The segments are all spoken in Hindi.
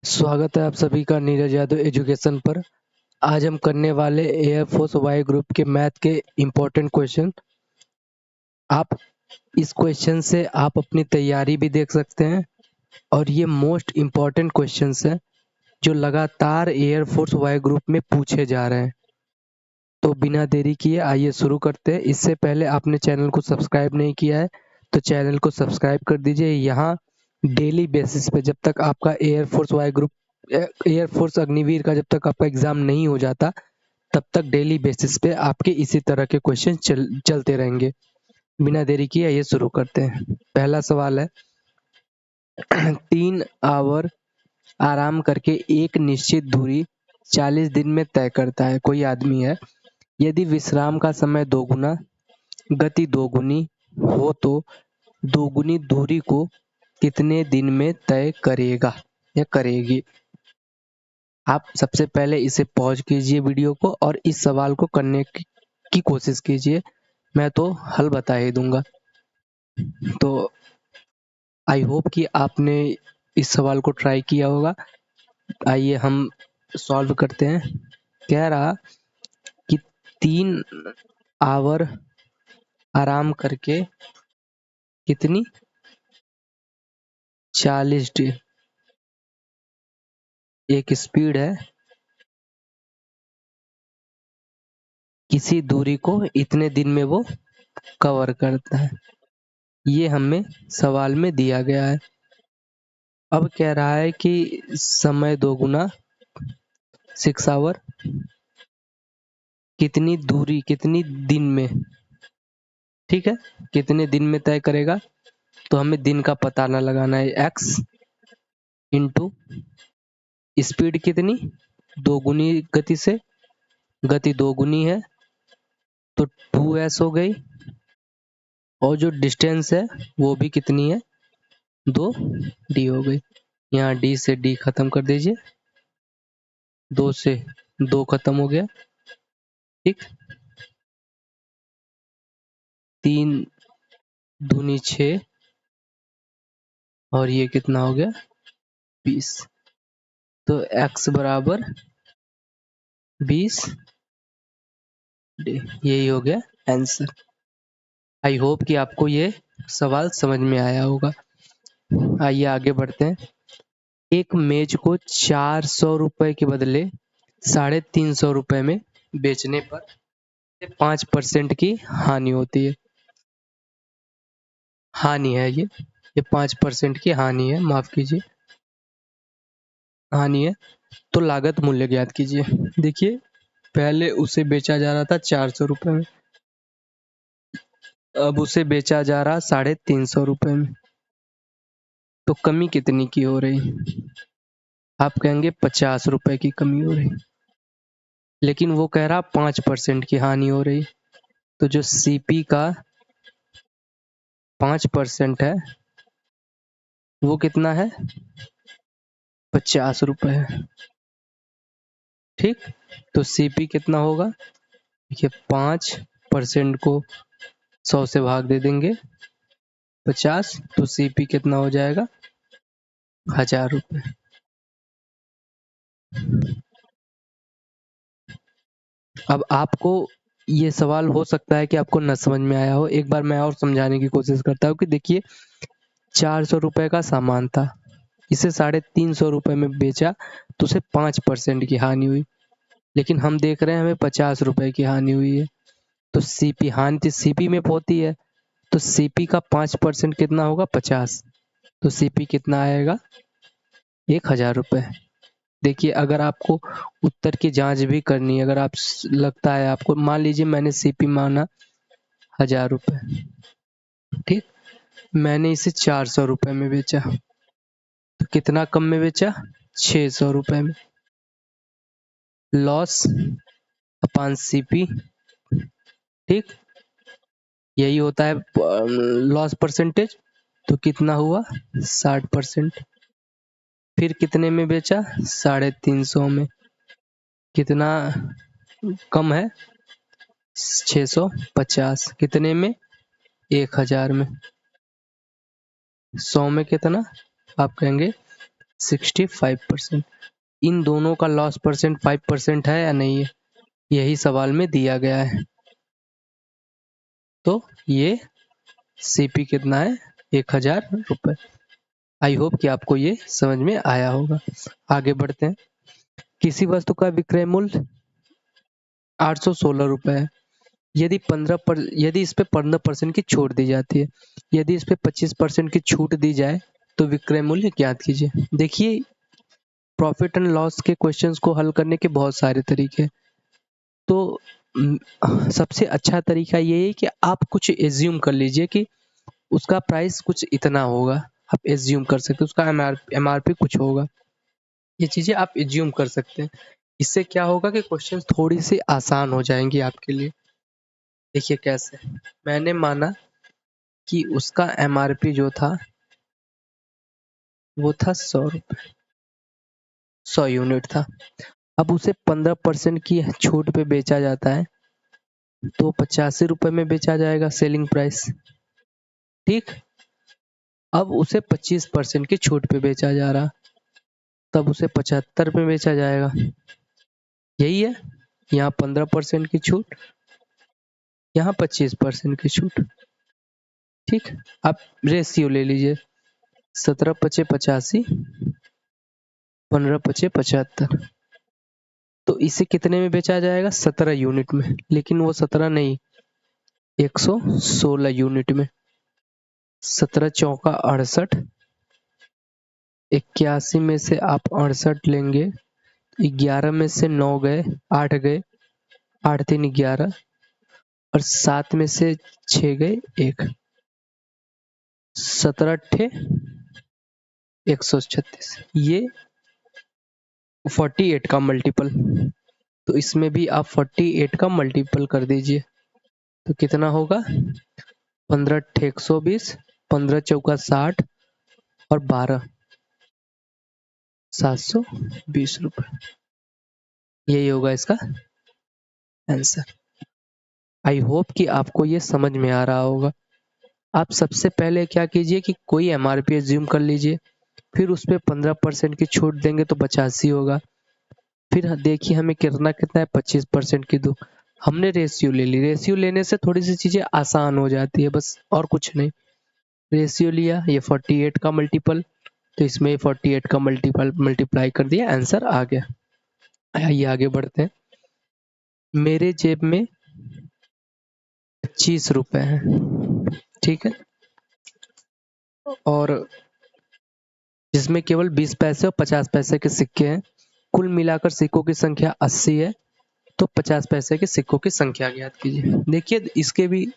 स्वागत है आप सभी का नीरज यादव एजुकेशन पर। आज हम करने वाले एयरफोर्स वाई ग्रुप के मैथ के इम्पोर्टेंट क्वेश्चन। आप इस क्वेश्चन से आप अपनी तैयारी भी देख सकते हैं और ये मोस्ट इम्पोर्टेंट क्वेश्चंस हैं जो लगातार एयरफोर्स वाई ग्रुप में पूछे जा रहे हैं। तो बिना देरी किए आइए शुरू करते हैं। इससे पहले आपने चैनल को सब्सक्राइब नहीं किया है तो चैनल को सब्सक्राइब कर दीजिए। यहाँ डेली बेसिस पे जब तक आपका air force Y group air force Agniveer का जब तक आपका एग्जाम नहीं हो जाता तब तक डेली बेसिस पे आपके इसी तरह के क्वेश्चन चलते रहेंगे। बिना देरी किए आइए शुरू करते हैं। पहला सवाल है 3 आवर आराम करके एक निश्चित दूरी 40 दिन में तय करता है। कोई आदमी है, यदि विश्राम का समय दोगुना, गति दोगुनी हो तो दोगुनी दूरी को कितने दिन में तय करेगा या करेगी। आप सबसे पहले इसे पॉज कीजिए वीडियो को और इस सवाल को करने की कोशिश कीजिए। मैं तो हल बता ही दूंगा। तो आई होप कि आपने इस सवाल को ट्राई किया होगा। आइए हम सॉल्व करते हैं। कह रहा कि 3 आवर आराम करके कितनी 40 डे एक स्पीड है, किसी दूरी को इतने दिन में वो कवर करता है। ये हमें सवाल में दिया गया है। अब कह रहा है कि समय दोगुना 6 आवर कितनी दूरी कितनी दिन में, ठीक है, कितने दिन में तय करेगा। तो हमें दिन का पता ना लगाना है। एक्स इंटू स्पीड कितनी दोगुनी गति से, गति दोगुनी है तो 2s हो गई और जो डिस्टेंस है वो भी कितनी है 2d हो गई। यहाँ d से d खत्म कर दीजिए, 2 से 2 खत्म हो गया, ठीक। 3 दूनी 6 और ये कितना हो गया 20। तो x बराबर 20 यही हो गया आंसर। आई होप कि आपको ये सवाल समझ में आया होगा। आइए आगे बढ़ते हैं। एक मेज को 400 रुपए के बदले 350 रुपए में बेचने पर 5% की हानि होती है। हानि है ये 5% की हानि है, माफ कीजिए, हानि है। तो लागत मूल्य ज्ञात कीजिए। देखिए पहले उसे बेचा जा रहा था 400 रुपए में, अब उसे बेचा जा रहा 350 रुपए में। तो कमी कितनी की हो रही, आप कहेंगे 50 रुपए की कमी हो रही, लेकिन वो कह रहा 5% की हानि हो रही। तो जो सीपी का 5% है वो कितना है 50 रुपए है, ठीक। तो सीपी कितना होगा, देखिए 5% को 100 से भाग दे देंगे 50, तो सीपी कितना हो जाएगा 1000 रुपए। अब आपको ये सवाल हो सकता है कि आपको न समझ में आया हो। एक बार मैं और समझाने की कोशिश करता हूँ कि देखिए 400 रुपए का सामान था, इसे 350 रुपए में बेचा तो उसे 5% की हानि हुई, लेकिन हम देख रहे हैं हमें 50 रुपए की हानि हुई है। तो सीपी हानि तो सीपी में होती है, तो सीपी का 5% कितना होगा 50, तो सीपी कितना आएगा 1000 रुपए। देखिए अगर आपको उत्तर की जांच भी करनी है, अगर आप लगता है आपको, मान लीजिए मैंने सीपी माना 1000 रुपए, ठीक, मैंने इसे 400 रुपए में बेचा, तो कितना कम में बेचा 600 रुपए में। लॉस अपॉन सीपी, ठीक, यही होता है लॉस परसेंटेज। तो कितना हुआ 60%। फिर कितने में बेचा 350 में, कितना कम है 650, कितने में 1000 में, 100 में कितना, आप कहेंगे 65%। इन दोनों का लॉस परसेंट 5% है या नहीं है, यही सवाल में दिया गया है। तो ये सीपी कितना है, 1000 रुपये। आई होप कि आपको ये समझ में आया होगा। आगे बढ़ते हैं। किसी वस्तु का विक्रय मूल्य 816 रुपये है। यदि इस पे 15% की छूट दी जाती है, यदि इस पे 25% की छूट दी जाए तो विक्रय मूल्य ज्ञात कीजिए। देखिए, प्रॉफिट एंड लॉस के क्वेश्चंस को हल करने के बहुत सारे तरीके हैं। तो सबसे अच्छा तरीका ये है कि आप कुछ एज्यूम कर लीजिए कि उसका प्राइस कुछ इतना होगा। आप एज्यूम कर सकते हैं उसका एमआरपी कुछ होगा। ये चीजें आप एज्यूम कर सकते हैं। इससे क्या होगा कि क्वेश्चन थोड़ी सी आसान हो जाएंगी आपके लिए। देखिए कैसे, मैंने माना कि उसका एमआरपी जो था वो था 100 रुपये, 100 यूनिट था। अब उसे 15% की छूट पे बेचा जाता है तो 85 रुपये में बेचा जाएगा, सेलिंग प्राइस। ठीक। अब उसे 25% की छूट पे बेचा जा रहा, तब उसे 75 में बेचा जाएगा। यही है, यहाँ 15% की छूट, यहाँ 25% की छूट। ठीक। आप रेशियो ले लीजिए, 17×5 = 85, 15×5 = 75। तो इसे कितने में बेचा जाएगा, 17 यूनिट में। लेकिन वो 17 नहीं, 116 यूनिट में। 17 चौका 68, 81 में से आप 68 लेंगे, 11 में से 9 गए, 8 गए, 8 3 11, और 7 में से 6 गए 1, 17 अट्ठे 136। ये 48 का मल्टीपल। तो इसमें भी आप 48 का मल्टीपल कर दीजिए तो कितना होगा, 15 अट्ठे 120, 15 चौका 60, और 12 720 रुपये। यही होगा इसका आंसर। आई होप कि आपको ये समझ में आ रहा होगा। आप सबसे पहले क्या कीजिए कि कोई एमआरपी एज्यूम कर लीजिए, फिर उस पर 15% की छूट देंगे तो 85 होगा। फिर देखिए हमें कितना कितना है, 25% की दो। हमने रेशियो ले ली, रेशियो लेने से थोड़ी सी चीजें आसान हो जाती है, बस और कुछ नहीं। रेशियो लिया, ये 48 का मल्टीपल, तो इसमें 48 का मल्टीपल मल्टीप्लाई कर दिया, आंसर आ गया। आइए आगे बढ़ते हैं। मेरे जेब में 25 रुपए है, ठीक है, और जिसमें केवल 20 पैसे और 50 पैसे के सिक्के हैं। कुल मिलाकर सिक्कों की संख्या 80 है, तो 50 पैसे के सिक्कों की संख्या ज्ञात कीजिए। देखिए इसके भी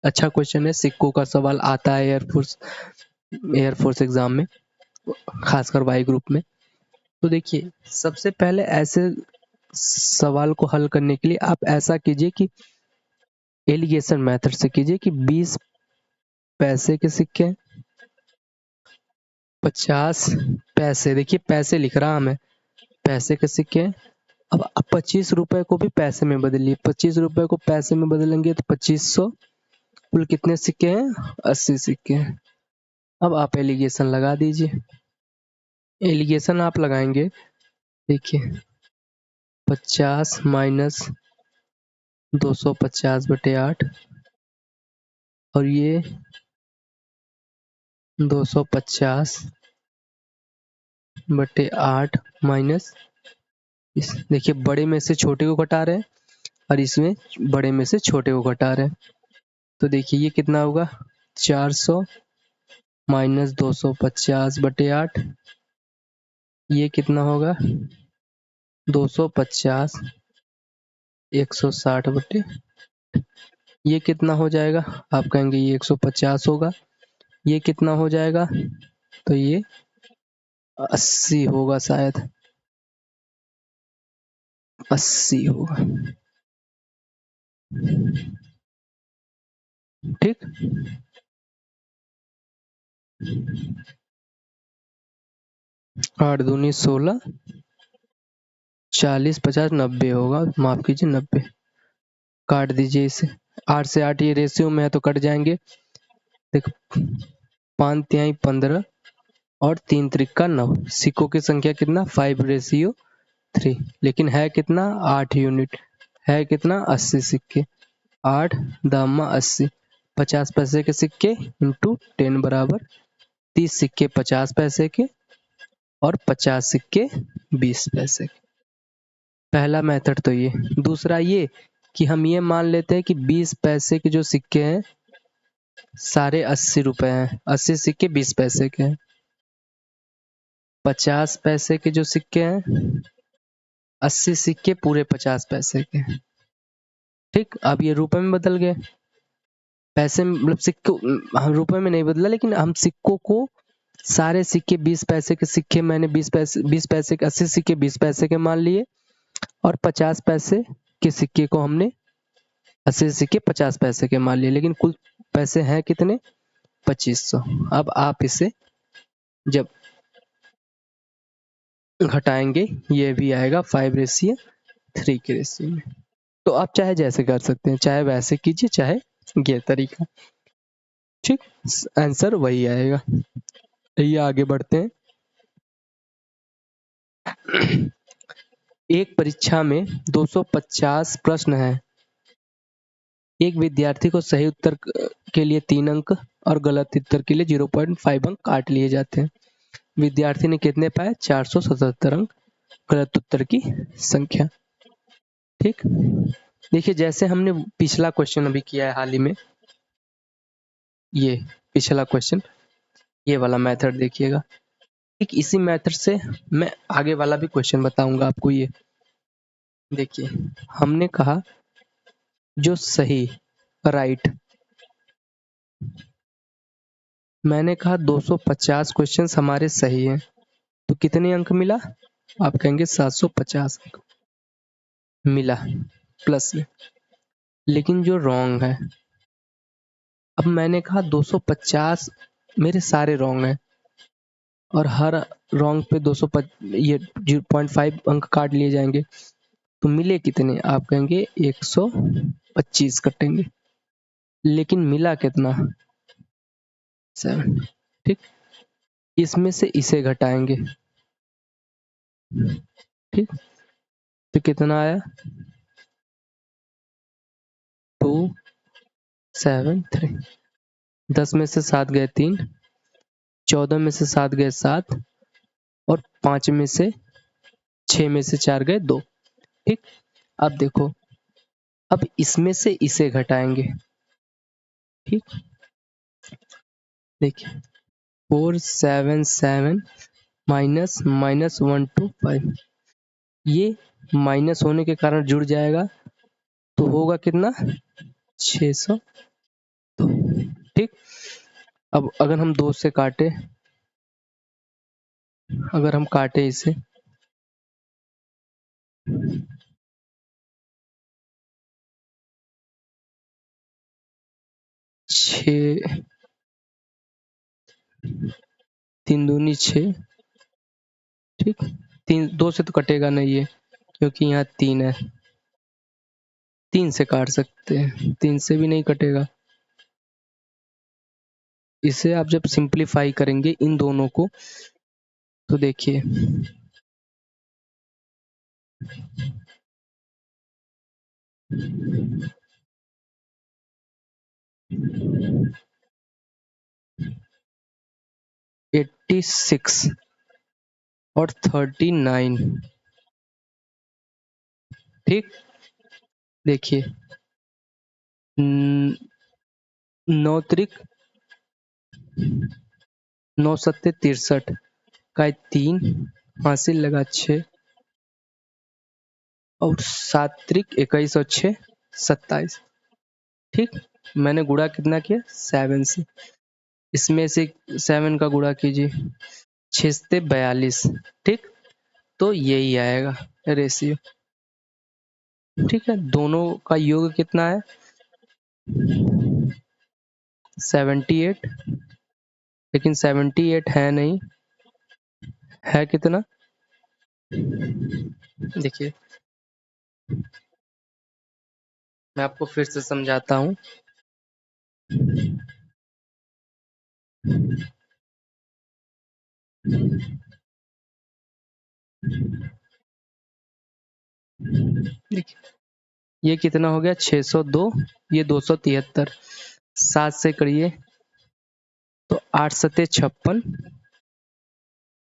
अच्छा क्वेश्चन है, सिक्कों का सवाल आता है एयरफोर्स एग्जाम में, खासकर वाई ग्रुप में। तो देखिए सबसे पहले ऐसे सवाल को हल करने के लिए आप ऐसा कीजिए कि एलिगेशन मेथड से कीजिए कि 20 पैसे के सिक्के, 50 पैसे, देखिए पैसे लिख रहा मैं, पैसे के सिक्के। अब 25 रुपए को भी पैसे में बदलिए, 25 रुपए को पैसे में बदलेंगे तो 2500। कुल कितने सिक्के हैं, 80 सिक्के हैं। अब आप एलिगेशन लगा दीजिए। एलिगेशन आप लगाएंगे, देखिए 50 माइनस 250/8, और ये 250/8 माइनस इस, देखिए बड़े में से छोटे को घटा रहे हैं और इसमें बड़े में से छोटे को घटा रहे हैं। तो देखिए ये कितना होगा, 400 माइनस 250/8, ये कितना होगा, 250 160/, ये कितना हो जाएगा, आप कहेंगे ये 150 होगा। ये कितना हो जाएगा, तो ये 80 होगा, शायद 80 होगा। ठीक। 8 दूनी 16, 40 50 90 होगा, माफ कीजिए 90। काट दीजिए इसे, 8 से 8 ये रेशियो में है तो कट जाएंगे। देखो 5 तिहाई 15, और 3 त्रिका 9। सिक्कों की संख्या कितना 5:3, लेकिन है कितना 8 यूनिट। है कितना 80 सिक्के। 8 दामा 80, 50 पैसे के सिक्के इंटू 10 बराबर 30 सिक्के 50 पैसे के और 50 सिक्के 20 पैसे के। पहला मेथड तो ये। दूसरा ये कि हम ये मान लेते हैं कि 20 पैसे के जो सिक्के हैं सारे 80 रुपए हैं, 80 सिक्के 20 पैसे के हैं। 50 पैसे के जो सिक्के हैं 80 सिक्के पूरे 50 पैसे के हैं। ठीक, अब ये रुपए में बदल गए। पैसे मतलब सिक्कों हम रुपए में नहीं बदला, लेकिन हम सिक्कों को सारे सिक्के 20 पैसे के सिक्के मैंने 20 पैसे के 80 सिक्के 20 पैसे के मान लिए और 50 पैसे के सिक्के को हमने 80 सिक्के 50 पैसे के मान लिए, लेकिन कुल पैसे हैं कितने 2500। अब आप इसे जब घटाएंगे ये भी आएगा 5:3 के रेशियो में। तो आप चाहे जैसे कर सकते हैं, चाहे वैसे कीजिए चाहे ये तरीका। ठीक, आंसर वही आएगा। ये आगे बढ़ते हैं। एक परीक्षा में 250 प्रश्न हैं। एक विद्यार्थी को सही उत्तर के लिए 3 अंक और गलत उत्तर के लिए 0.5 अंक काट लिए जाते हैं। विद्यार्थी ने कितने पाए 477 अंक गलत उत्तर की संख्या। ठीक, देखिए जैसे हमने पिछला क्वेश्चन अभी किया है हाल ही में, ये पिछला क्वेश्चन, ये वाला मेथड देखिएगा। ठीक इसी मेथड से मैं आगे वाला भी क्वेश्चन बताऊंगा आपको। ये देखिए हमने कहा जो सही राइट, मैंने कहा 250 क्वेश्चंस हमारे सही हैं, तो कितने अंक मिला आप कहेंगे 750 अंक मिला प्लस में। लेकिन जो रॉन्ग है, अब मैंने कहा 250 मेरे सारे रॉन्ग हैं और हर रॉन्ग पे 200 ये 0.5 अंक काट लिए जाएंगे, तो मिले कितने आप कहेंगे 125 कटेंगे। लेकिन मिला कितना 7। ठीक, इसमें से इसे घटाएंगे। ठीक, तो कितना आया 273। 10 में से 7 गए 3, 14 में से 7 गए 7 और 5 में से 6 में से 4 गए 2। ठीक, अब देखो अब इसमें से इसे घटाएंगे। ठीक, देखिए 477 माइनस -125, ये माइनस होने के कारण जुड़ जाएगा, तो होगा कितना 600। ठीक, अब अगर हम 2 से काटे, अगर हम काटे इसे 6 3 दूनी 6। ठीक, 3 2 से तो कटेगा नहीं ये, क्योंकि यहाँ 3 है। 3 से काट सकते हैं, 3 से भी नहीं कटेगा। इसे आप जब सिंप्लीफाई करेंगे इन दोनों को, तो देखिए 86 और 39। ठीक, देखिए 9 त्रिक 9 सत्ते 63 का 3 हासिल लगा 6 और 7 त्रिक 21 और 6 27। ठीक, मैंने गुणा कितना किया 7 से, इसमें से 7 का गुणा कीजिए 6 से 42। ठीक, तो यही आएगा रेशियो। ठीक है, दोनों का योग कितना है 78, लेकिन 78 है नहीं, है कितना देखिए मैं आपको फिर से समझाता हूँ। देखिए ये कितना हो गया 602, ये 273, 7 से करिए तो 8 सते 56,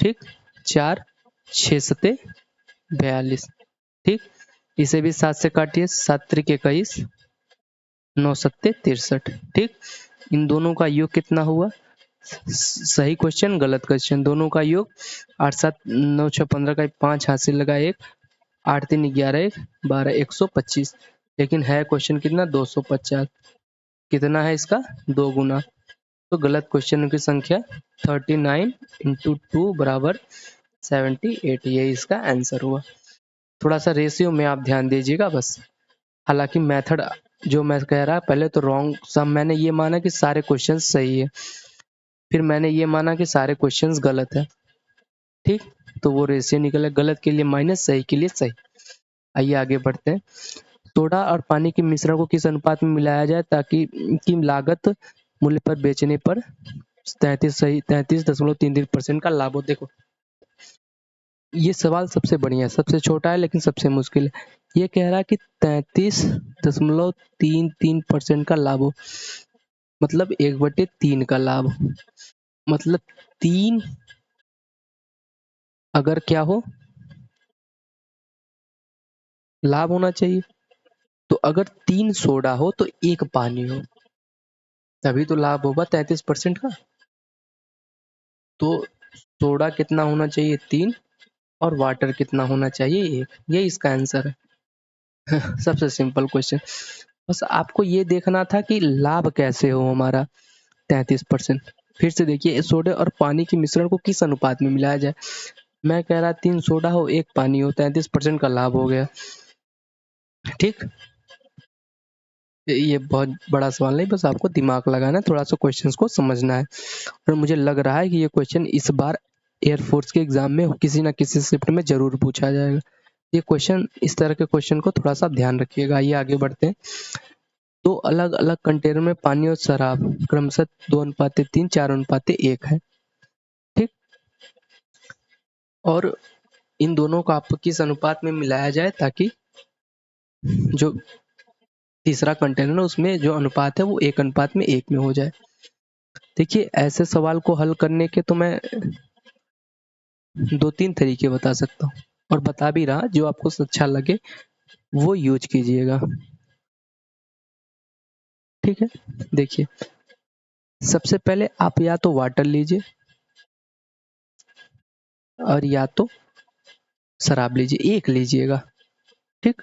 ठीक, 4, 6 सते 42, ठीक, इसे भी 7 से काटिए, 7 त्रिक 21, 9 सत्ते 63, ठीक, इन दोनों का योग कितना हुआ, सही क्वेश्चन गलत क्वेश्चन, दोनों का योग 8 7 9 6 15 का 5 हाथ से लगा 1, 8 3 11 1 12 125, लेकिन है क्वेश्चन कितना 250, कितना है इसका 2 गुना, तो गलत क्वेश्चन की संख्या 39 इंटू 2 बराबर 78, ये इसका आंसर हुआ। थोड़ा सा रेशियो में आप ध्यान दीजिएगा बस। हालांकि मेथड जो मैं कह रहा पहले तो रॉन्ग, सब मैंने ये माना कि सारे क्वेश्चन सही है, फिर मैंने ये माना कि सारे क्वेश्चंस गलत है, ठीक, तो वो रेशियो निकला, गलत के लिए माइनस, सही के लिए सही। आइए आगे बढ़ते हैं। सोडा और पानी के मिश्रण को किस अनुपात में मिलाया जाए ताकि की लागत मूल्य पर बेचने पर 33.33% का लाभ हो। देखो ये सवाल सबसे बढ़िया है, सबसे छोटा है लेकिन सबसे मुश्किल है। ये कह रहा है कि 33.33% का लाभ हो, मतलब 1/3 का लाभ, मतलब 3 अगर क्या हो लाभ होना चाहिए, तो अगर 3 सोडा हो तो 1 पानी हो, तभी तो लाभ होगा 33% का। तो सोडा कितना होना चाहिए 3, और वाटर कितना होना चाहिए 1, ये इसका आंसर है। सबसे सिंपल क्वेश्चन, बस आपको ये देखना था कि लाभ कैसे हो हमारा 33%। फिर से देखिए सोडे और पानी के मिश्रण को किस अनुपात में मिलाया जाए, मैं कह रहा 3 सोडा हो 1 पानी हो, 33% का लाभ हो गया, ठीक। ये बहुत बड़ा सवाल नहीं, बस आपको दिमाग लगाना है, थोड़ा सा क्वेश्चंस को समझना है, और मुझे लग रहा है कि ये क्वेश्चन इस बार एयरफोर्स के एग्जाम में किसी ना किसी शिफ्ट में जरूर पूछा जाएगा। ये क्वेश्चन, इस तरह के क्वेश्चन को थोड़ा सा ध्यान रखिएगा। आइए आगे बढ़ते हैं। दो अलग अलग कंटेनर में पानी और शराब क्रमशः 2:3 4:1 है, ठीक, और इन दोनों को आपको किस अनुपात में मिलाया जाए ताकि जो तीसरा कंटेनर है उसमें जो अनुपात है वो 1:1 में हो जाए। देखिए ऐसे सवाल को हल करने के तो मैं 2-3 तरीके बता सकता हूँ, और बता भी रहा, जो आपको अच्छा लगे वो यूज कीजिएगा, ठीक है। देखिए सबसे पहले आप या तो वाटर लीजिए और या तो शराब लीजिए, एक लीजिएगा, ठीक।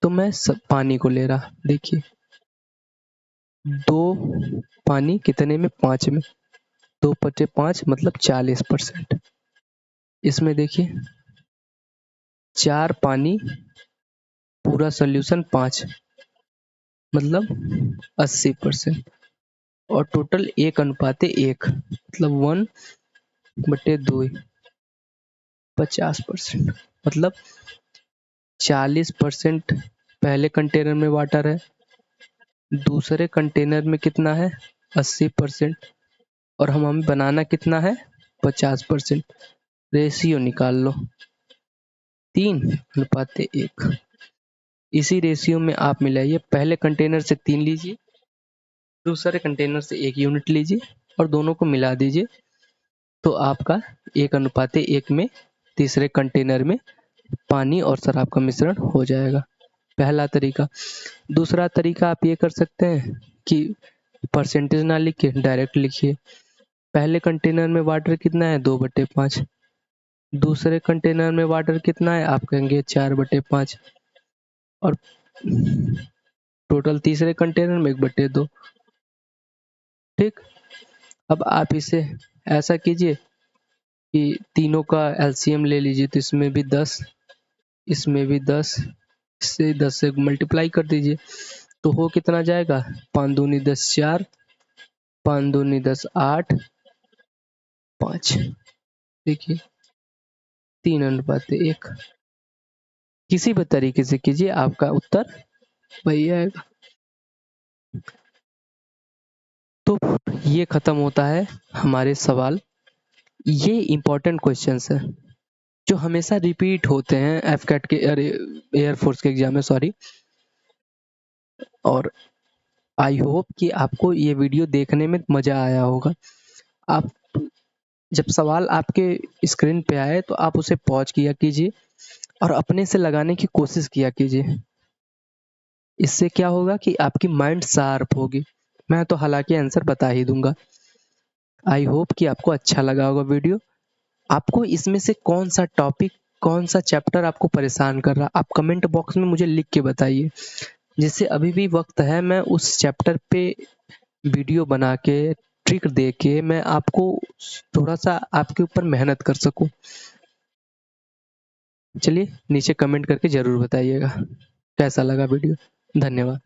तो मैं सब पानी को ले रहा, देखिए 2 पानी कितने में 5 में, 2/5 मतलब 40%। इसमें देखिए 4 पानी पूरा सोल्यूशन 5 मतलब 80%, और टोटल 1:1 मतलब 1/2 50%, मतलब 40% पहले कंटेनर में वाटर है, दूसरे कंटेनर में कितना है 80%, और हमें बनाना कितना है 50%। रेशियो निकाल लो 3:1। इसी रेशियो में आप मिलाइए, पहले कंटेनर से 3 लीजिए, दूसरे कंटेनर से 1 यूनिट लीजिए और दोनों को मिला दीजिए, तो आपका 1:1 में तीसरे कंटेनर में पानी और शराब का मिश्रण हो जाएगा, पहला तरीका। दूसरा तरीका आप ये कर सकते हैं कि परसेंटेज ना लिख के डायरेक्ट लिखिए, पहले कंटेनर में वाटर कितना है 2/5, दूसरे कंटेनर में वाटर कितना है आप कहेंगे 4/5, और टोटल तीसरे कंटेनर में 1/2, ठीक। अब आप इसे ऐसा कीजिए कि तीनों का एलसीएम ले लीजिए, तो इसमें भी 10, इसमें भी 10, इससे 10 से मल्टीप्लाई कर दीजिए, तो हो कितना जाएगा 5 दूनी 10 4, 5 दूनी 10 8 5, देखिए 3:1। किसी भी तरीके से कीजिए आपका उत्तर वही आएगा। तो ये खत्म होता है हमारे सवाल, ये इम्पोर्टेंट क्वेश्चंस है। जो हमेशा रिपीट होते हैं एफकेट के, अरे एयरफोर्स के एग्जाम में, सॉरी। और आई होप कि आपको ये वीडियो देखने में मजा आया होगा। आप जब सवाल आपके स्क्रीन पे आए तो आप उसे पॉज किया कीजिए और अपने से लगाने की कोशिश किया कीजिए। इससे क्या होगा कि आपकी माइंड शार्प होगी। मैं तो हालांकि आंसर बता ही दूंगा। आई होप कि आपको अच्छा लगा होगा वीडियो। आपको इसमें से कौन सा टॉपिक, कौन सा चैप्टर आपको परेशान कर रहा, आप कमेंट बॉक्स में मुझे लिख के बताइए। जिससे अभी भी वक्त है, मैं उस चैप्टर पे वीडियो बना के, ट्रिक दे के मैं आपको थोड़ा सा आपके ऊपर मेहनत कर सकूं। चलिए नीचे कमेंट करके जरूर बताइएगा कैसा लगा वीडियो। धन्यवाद।